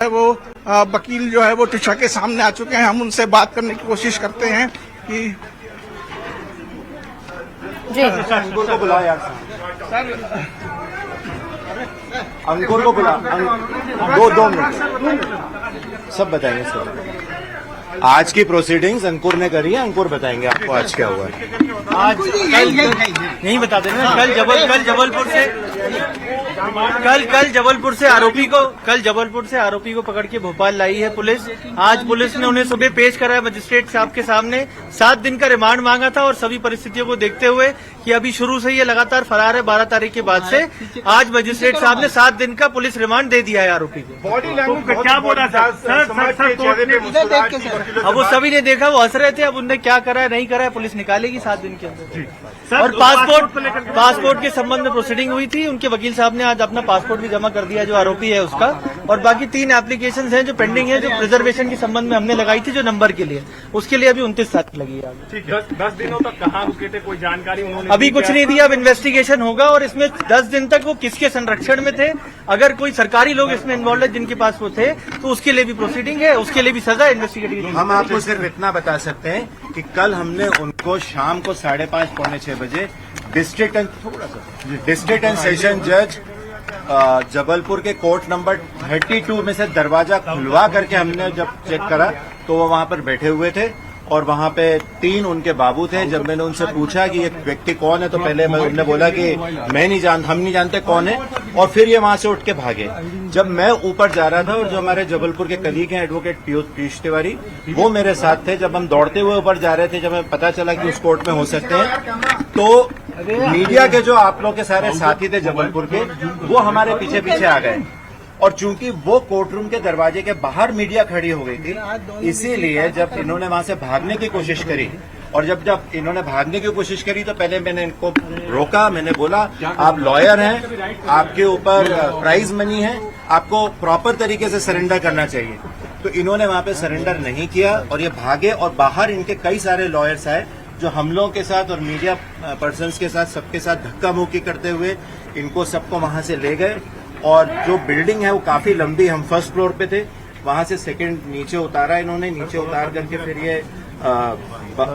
वो वकील जो है वो टिशा के सामने आ चुके हैं। हम उनसे बात करने की कोशिश करते हैं कि जी अंकुर को बुला यार सर, अंकुर को बुला। दो मिनट सब बताएंगे सर। आज की प्रोसीडिंग्स अंकुर ने करी है, अंकुर बताएंगे आपको आज क्या हुआ है। आज कल नहीं बता देना। कल जबलपुर से आरोपी को पकड़ के भोपाल लाई है पुलिस। आज पुलिस ने उन्हें सुबह पेश कराया मजिस्ट्रेट साहब के सामने। 7 दिन का रिमांड मांगा था और सभी परिस्थितियों को देखते हुए कि अभी शुरू से ये लगातार फरार है 12 तारीख के बाद से, आज मजिस्ट्रेट साहब ने 7 दिन का पुलिस रिमांड दे दिया है आरोपी को। बॉडी लैंग्वेज क्या बोला था अब वो सभी ने देखा, वो हंस रहे थे। अब उनने क्या करा है नहीं करा है पुलिस निकालेगी 7 दिन के अंदर। और पासपोर्ट के संबंध में प्रोसीडिंग हुई थी। उनके वकील साहब ने आज अपना पासपोर्ट भी जमा कर दिया जो आरोपी है उसका, और बाकी 3 एप्लीकेशन हैं जो पेंडिंग है, जो प्रिजर्वेशन के संबंध में हमने लगाई थी जो नंबर के लिए, उसके लिए अभी 29 तारीख लगी है। ठीक है, 10 दिनों तक कहाँ रुके थे, कोई जानकारी उन्होंने अभी कुछ नहीं दिया। अब इन्वेस्टिगेशन होगा और इसमें 10 दिन तक वो किसके संरक्षण में थे, अगर कोई सरकारी लोग इसमें इन्वॉल्व है जिनके पास वो थे तो उसके लिए भी प्रोसीडिंग है, उसके लिए भी सजा इन्वेस्टिगेटिव। हम आपको सिर्फ इतना बता सकते हैं कि कल हमने उनको शाम को 5:30 पौने 6 बजे डिस्ट्रिक्ट एंड सेशन जज जबलपुर के कोर्ट नंबर 32 में से दरवाजा खुलवा करके हमने जब चेक करा तो वो वहां पर बैठे हुए थे और वहां पे 3 उनके बाबू थे। जब मैंने उनसे पूछा कि ये व्यक्ति कौन है तो पहले उन्होंने बोला कि हम नहीं जानते कौन है, और फिर ये वहां से उठ के भागे। जब मैं ऊपर जा रहा था और जो हमारे जबलपुर के कलीग हैं एडवोकेट पीयूष तिवारी, वो मेरे साथ थे। जब हम दौड़ते हुए ऊपर जा रहे थे, जब हमें पता चला कि उस कोर्ट में हो सकते हैं, तो मीडिया के जो आप लोग के सारे साथी थे जबलपुर के, वो हमारे पीछे पीछे आ गए। और चूंकि वो कोर्ट रूम के दरवाजे के बाहर मीडिया खड़ी हो गई थी, इसीलिए जब इन्होंने वहां से भागने की कोशिश करी, और जब इन्होंने भागने की कोशिश करी तो पहले मैंने इनको रोका। मैंने बोला आप लॉयर हैं, आपके ऊपर प्राइज मनी है, आपको प्रॉपर तरीके से सरेंडर करना चाहिए। तो इन्होंने वहां पे सरेंडर नहीं किया और ये भागे, और बाहर इनके कई सारे लॉयर्स आए जो हम लोगों के साथ और मीडिया पर्सन्स के साथ सबके साथ धक्का मुक्की करते हुए इनको सबको वहां से ले गए। और जो बिल्डिंग है वो काफी लंबी, हम 1st फ्लोर पे थे, वहां से 2nd नीचे उतारा इन्होंने। नीचे उतार करके फिर ये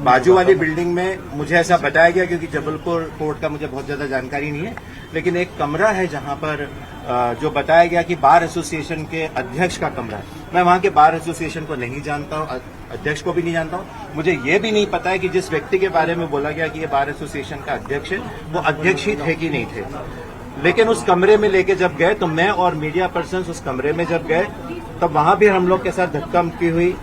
बाजू वाली बिल्डिंग में, मुझे ऐसा बताया गया क्योंकि जबलपुर कोर्ट का मुझे बहुत ज्यादा जानकारी नहीं है, लेकिन एक कमरा है जहां पर जो बताया गया कि बार एसोसिएशन के अध्यक्ष का कमरा है। मैं वहां के बार एसोसिएशन को नहीं जानता हूं, अध्यक्ष को भी नहीं जानता हूं। मुझे ये भी नहीं पता है कि जिस व्यक्ति के बारे में बोला गया कि ये बार एसोसिएशन का अध्यक्ष है, वो अध्यक्ष ही थे कि नहीं थे। लेकिन उस कमरे में लेके जब गए तो मैं और मीडिया पर्सन्स उस कमरे में जब गए तब वहां भी हम लोग के साथ धक्का मुक्की हुई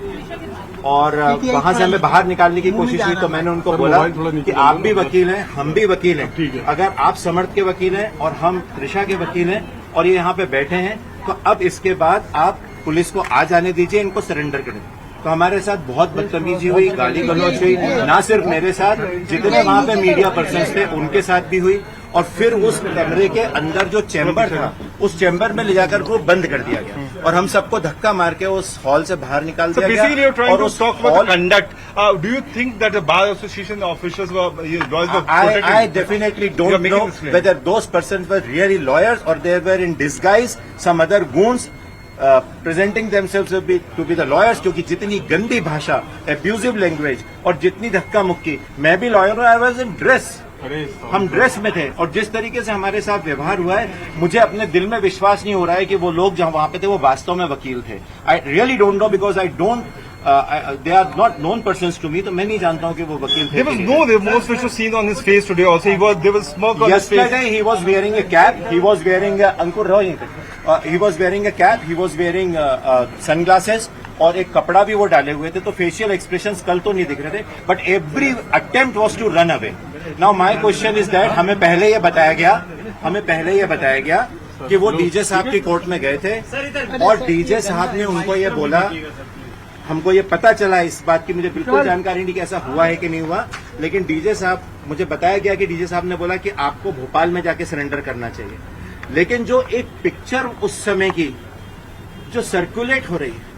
और वहां से हमें बाहर निकालने की कोशिश हुई। तो मैंने उनको बोला कि आप भी वकील हैं, हम भी वकील हैं, अगर आप समर्थ के वकील हैं और हम त्रिशा के वकील हैं और ये यहाँ पे बैठे हैं, तो अब इसके बाद आप पुलिस को आ जाने दीजिए, इनको सरेंडर करें। तो हमारे साथ बहुत बदतमीजी हुई, गाली गलौज हुई, ना सिर्फ मेरे साथ, जितने वहां पे मीडिया पर्सन्स थे उनके साथ भी हुई। और फिर उस कमरे के अंदर जो चैम्बर था, उस चैम्बर में ले जाकर को बंद कर दिया गया और हम सबको धक्का मार के उस हॉल से बाहर निकाल दिया गया। और उस hall conduct, do you think that the bar association officials were I definitely don't know whether those persons were really lawyers or they were in disguise, some other goons presenting themselves to be the lawyers। क्योंकि जितनी गंदी भाषा, abusive language और जितनी धक्का मुक्की, मैं भी लॉयर हूँ, I was in dress, हम ड्रेस में थे, और जिस तरीके से हमारे साथ व्यवहार हुआ है, मुझे अपने दिल में विश्वास नहीं हो रहा है कि वो लोग जहां वहां पे थे वो वास्तव में वकील थे। I really don't know because I don't, they are not known persons to me, तो मैं नहीं जानता हूँ कि वो वकील थे। There was no remorse which was seen on his face today also. There was smoke on his face. Yesterday he was wearing a cap, he was wearing Ankur Roy, he was wearing a cap, he was wearing sunglasses, और एक कपड़ा भी वो डाले हुए थे। तो facial expressions कल तो नहीं दिख रहे थे, but every attempt was to run away. Now my question is that हमें पहले ये बताया गया कि वो डीजे साहब की कोर्ट में गए थे और डीजे साहब ने उनको ये बोला, हमको ये पता चला, इस बात की मुझे बिल्कुल जानकारी नहीं कि ऐसा हुआ है कि नहीं हुआ, लेकिन डीजे साहब, मुझे बताया गया कि डीजे साहब ने बोला कि आपको भोपाल में जाके सरेंडर करना चाहिए। लेकिन जो एक पिक्चर उस समय की जो सर्कुलेट हो रही है,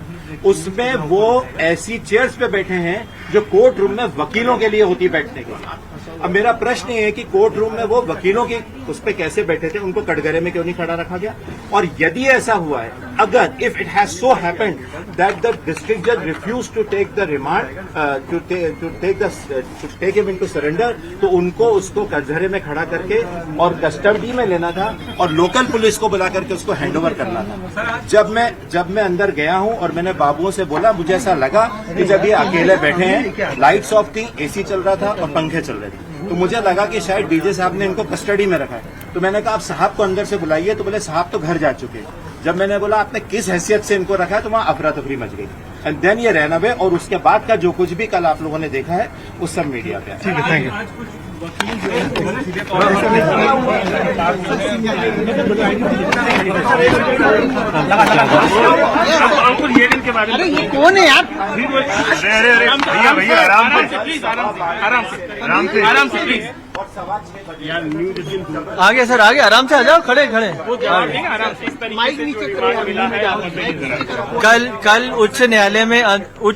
उसमें वो ऐसी चेयर्स पे बैठे हैं जो कोर्ट रूम में वकीलों के लिए होती बैठने के लिए। अब मेरा प्रश्न ये है कि कोर्ट रूम में वो वकीलों की उस पर कैसे बैठे थे, उनको कटघरे में क्यों नहीं खड़ा रखा गया? और यदि ऐसा हुआ है, अगर if it has so happened that the district जज refuse to take the remand to take him into surrender, तो उनको उसको कटघरे में खड़ा करके और कस्टडी में लेना था और लोकल पुलिस को बुला करके उसको हैंडओवर करना था। जब मैं अंदर गया हूं और मैंने बाबुओं से बोला, मुझे ऐसा लगा कि जब ये अकेले बैठे हैं, लाइट्स ऑफ थी, एसी चल रहा था और पंखे चल रहे थे, तो मुझे लगा कि शायद डीजे साहब ने इनको कस्टडी में रखा है। तो मैंने कहा आप साहब को अंदर से बुलाइए, तो बोले साहब तो घर जा चुके हैं। जब मैंने बोला आपने किस हैसियत से इनको रखा है, तो वहां अफरा तफरी मच गई एंड देन ये रन अवे। और उसके बाद का जो कुछ भी कल आप लोगों ने देखा है वो सब मीडिया पे है। ठीक है, थैंक यू। अरे ये कौन है यार? अरे भैया भैया आराम से प्लीज। आगे सर, आगे आराम से आ जाओ, खड़े खड़े। माइक नीचे कल उच्च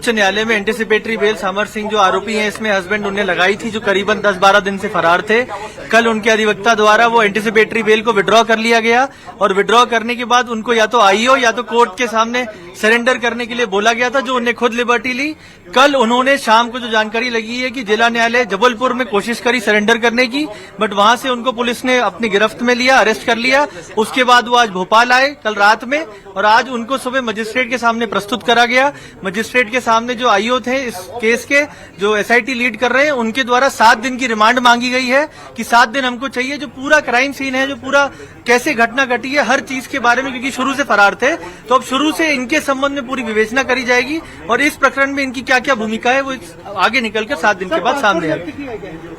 न्यायालय में एंटीसिपेटरी बेल समर सिंह जो आरोपी हैं, इसमें हस्बैंड उन्हें लगाई थी, जो करीबन 10-12 दिन से फरार थे। कल उनके अधिवक्ता द्वारा वो एंटीसिपेटरी बेल को विड्रॉ कर लिया गया और विड्रॉ करने के बाद उनको या तो आईओ या तो कोर्ट के सामने सरेंडर करने के लिए बोला गया था, जो उन्हें खुद लिबर्टी ली। कल उन्होंने शाम को जो जानकारी लगी है कि जिला न्यायालय जबलपुर में कोशिश करी सरेंडर करने की, बट वहां से उनको पुलिस ने अपनी गिरफ्त में लिया, अरेस्ट कर लिया। उसके बाद वो आज भोपाल आए कल रात में, और आज उनको सुबह मजिस्ट्रेट के सामने प्रस्तुत करा गया। मजिस्ट्रेट के सामने जो आईओ थे इस केस के, जो एसआईटी लीड कर रहे हैं, उनके द्वारा 7 दिन की रिमांड मांगी गई है कि 7 दिन हमको चाहिए, जो पूरा क्राइम सीन है, जो पूरा कैसे घटना घटी है, हर चीज के बारे में, क्योंकि शुरू से फरार थे, तो अब शुरू से इनके संबंध में पूरी विवेचना करी जाएगी और इस प्रकरण में इनकी क्या क्या भूमिका है वो आगे निकलकर 7 दिन के बाद सामने आएगी।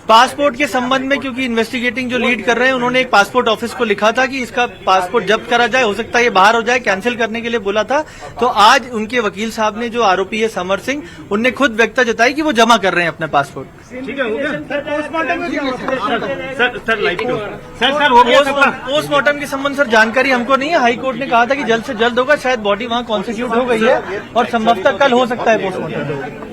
पासपोर्ट के संबंध में, क्योंकि इन्वेस्टिगेटिंग जो लीड कर रहे हैं, उन्होंने एक पासपोर्ट ऑफिस को लिखा था कि इसका पासपोर्ट जब्त करा जाए, हो सकता है ये बाहर हो जाए, कैंसिल करने के लिए बोला था। तो आज उनके वकील साहब ने, जो आरोपी है समर सिंह, उनने खुद व्यक्ता जताई कि वो जमा कर रहे हैं अपना पासपोर्ट। पोस्टमार्टम के संबंध सर जानकारी हमको नहीं है। हाई कोर्ट ने कहा था कि जल्द से जल्द होगा, शायद बॉडी वहां कॉन्स्टिट्यूट हो गई है और संभवतः कल हो सकता है पोस्टमार्टम।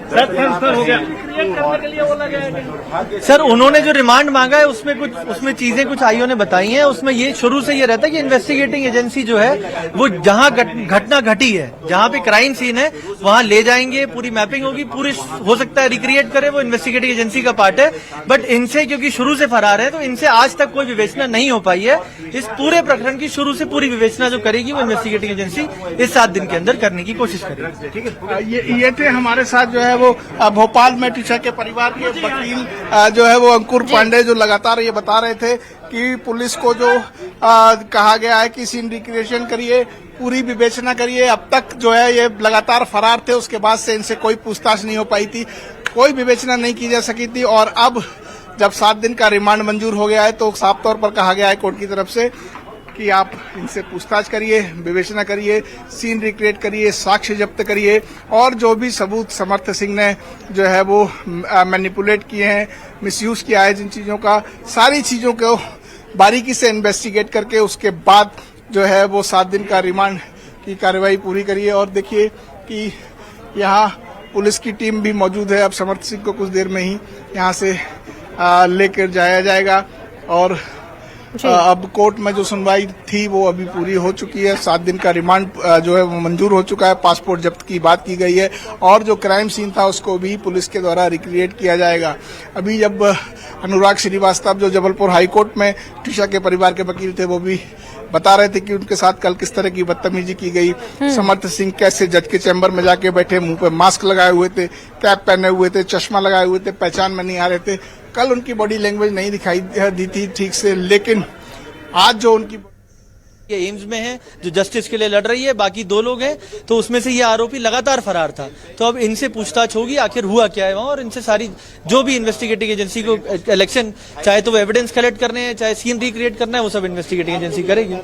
सर उन्होंने जो रिमांड मांगा है उसमें चीजें कुछ आईओ ने बताई हैं। उसमें ये शुरू से ये रहता है कि इन्वेस्टिगेटिंग एजेंसी जो है वो जहां घटना घटी है, जहां पे क्राइम सीन है, वहां ले जाएंगे, पूरी मैपिंग होगी, पूरी हो सकता है रिक्रिएट करे, वो इन्वेस्टिगेटिंग एजेंसी का पार्ट है। बट इनसे क्योंकि शुरू से फरार है, तो इनसे आज तक कोई विवेचना नहीं हो पाई है। इस पूरे प्रकरण की शुरू से पूरी विवेचना जो करेगी वो इन्वेस्टिगेटिंग एजेंसी इस 7 दिन के अंदर करने की कोशिश करेगी। ठीक है, ये थे हमारे साथ जो है वो भोपाल में टीचा के परिवार के वकील जो है वो अंकुर पांडे, जो लगातार ये बता रहे थे कि पुलिस को जो कहा गया है कि सीन रिक्रिएशन करिए, पूरी विवेचना करिए। अब तक जो है ये लगातार फरार थे, उसके बाद से इनसे कोई पूछताछ नहीं हो पाई थी, कोई विवेचना नहीं की जा सकी थी। और अब जब 7 दिन का रिमांड मंजूर हो गया है, तो साफ तौर पर कहा गया है कोर्ट की तरफ से कि आप इनसे पूछताछ करिए, विवेचना करिए, सीन रिक्रिएट करिए, साक्ष्य जब्त करिए, और जो भी सबूत समर्थ सिंह ने जो है वो मैनिपुलेट किए हैं, मिसयूज किया है जिन चीजों का, सारी चीजों को बारीकी से इन्वेस्टिगेट करके उसके बाद जो है वो 7 दिन का रिमांड की कार्रवाई पूरी करिए। और देखिए कि यहाँ पुलिस की टीम भी मौजूद है। अब समर्थ सिंह को कुछ देर में ही यहाँ से लेकर जाया जाएगा और अब कोर्ट में जो सुनवाई थी वो अभी पूरी हो चुकी है। 7 दिन का रिमांड जो है वो मंजूर हो चुका है, पासपोर्ट जब्त की बात की गई है और जो क्राइम सीन था उसको भी पुलिस के द्वारा रिक्रिएट किया जाएगा। अभी जब अनुराग श्रीवास्तव जो जबलपुर हाई कोर्ट में टीशा के परिवार के वकील थे, वो भी बता रहे थे कि उनके साथ कल किस तरह की बदतमीजी की गई। समर्थ सिंह कैसे जज के चैम्बर में जाके बैठे, मुंह पे मास्क लगाए हुए थे, कैप पहने हुए थे, चश्मा लगाए हुए थे, पहचान में नहीं आ रहे थे। कल उनकी बॉडी लैंग्वेज नहीं दिखाई दी थी ठीक से, लेकिन आज जो उनकी ये एम्स में है, जो जस्टिस के लिए लड़ रही है, बाकी 2 लोग हैं, तो उसमें से ये आरोपी लगातार फरार था। तो अब इनसे पूछताछ होगी, आखिर हुआ क्या है वहां, और इनसे सारी जो भी इन्वेस्टिगेटिंग एजेंसी को इलेक्शन, चाहे तो वो एविडेंस कलेक्ट करने हैं, चाहे सीन रिक्रिएट करना है, वो सब इन्वेस्टिगेटिंग एजेंसी करेगी।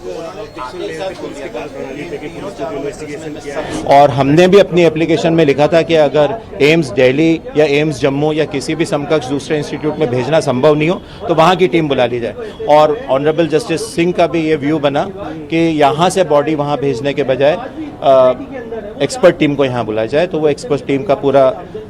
और हमने भी अपनी एप्लीकेशन में लिखा था कि अगर एम्स दिल्ली या एम्स जम्मू या किसी भी समकक्ष दूसरे इंस्टीट्यूट में भेजना संभव नहीं हो तो वहाँ की टीम बुला ली जाए। और ऑनरेबल जस्टिस सिंह का भी ये व्यू बना कि यहाँ से बॉडी वहाँ भेजने के बजाय एक्सपर्ट टीम को यहाँ बुलाया जाए। तो वो एक्सपर्ट टीम का पूरा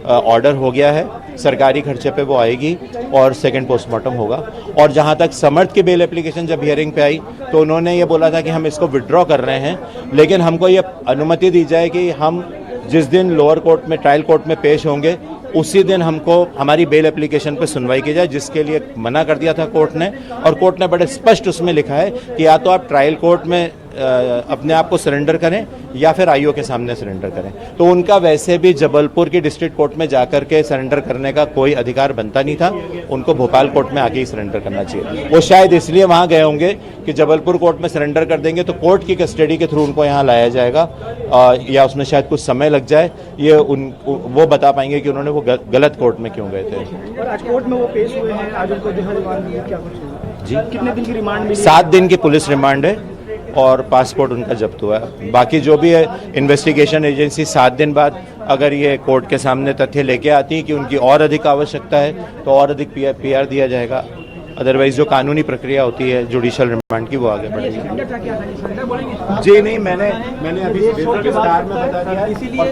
ऑर्डर हो गया है। सरकारी खर्चे पे वो आएगी और सेकंड पोस्टमार्टम होगा। और जहां तक समर्थ की बेल एप्लीकेशन जब हियरिंग पे आई तो उन्होंने ये बोला था कि हम इसको विड्रॉ कर रहे हैं, लेकिन हमको ये अनुमति दी जाए कि हम जिस दिन लोअर कोर्ट में ट्रायल कोर्ट में पेश होंगे उसी दिन हमको हमारी बेल एप्लीकेशन पे सुनवाई की जाए, जिसके लिए मना कर दिया था कोर्ट ने। और कोर्ट ने बड़े स्पष्ट उसमें लिखा है कि या तो आप ट्रायल कोर्ट में अपने आप को सरेंडर करें या फिर आईओ के सामने सरेंडर करें। तो उनका वैसे भी जबलपुर की डिस्ट्रिक्ट कोर्ट में जाकर के सरेंडर करने का कोई अधिकार बनता नहीं था, उनको भोपाल कोर्ट में आके ही सरेंडर करना चाहिए। वो शायद इसलिए वहां गए होंगे कि जबलपुर कोर्ट में सरेंडर कर देंगे तो कोर्ट की कस्टडी के थ्रू उनको यहाँ लाया जाएगा या उसमें शायद कुछ समय लग जाए। ये वो बता पाएंगे कि उन्होंने वो गलत कोर्ट में क्यों गए थे। और आज कोर्ट में वो पेश हुए हैं, आज उनको जो है रिमांड मिली, क्या कुछ जी कितने दिन की रिमांड मिली? 7 दिन की पुलिस रिमांड है और पासपोर्ट उनका जब्त हुआ है। बाकी जो भी है इन्वेस्टिगेशन एजेंसी 7 दिन बाद अगर ये कोर्ट के सामने तथ्य लेके आती है कि उनकी और अधिक आवश्यकता है तो और अधिक पीआर दिया जाएगा। अदरवाइज जो कानूनी प्रक्रिया होती है जुडिशियल रिमांड की वो आगे बढ़ेगी। जी नहीं, मैंने अभी विस्तार में बता दिया, इसीलिए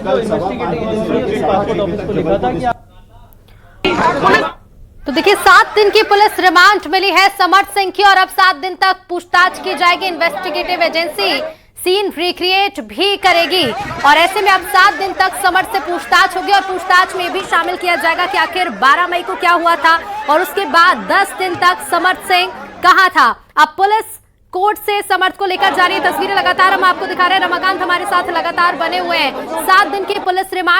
तो देखिए 7 दिन की पुलिस रिमांड मिली है समर्थ सिंह की और अब 7 दिन तक पूछताछ की जाएगी। इन्वेस्टिगेटिव एजेंसी सीन रिक्रिएट भी करेगी और ऐसे में अब 7 दिन तक समर्थ से पूछताछ होगी और पूछताछ में भी शामिल किया जाएगा कि आखिर 12 मई को क्या हुआ था और उसके बाद 10 दिन तक समर्थ सिंह कहां था। अब पुलिस कोर्ट से समर्थ को लेकर जा रही है। तस्वीरें लगातार हम आपको दिखा रहे हैं। रमाकांत हमारे साथ लगातार बने हुए हैं। 7 दिन की पुलिस रिमांड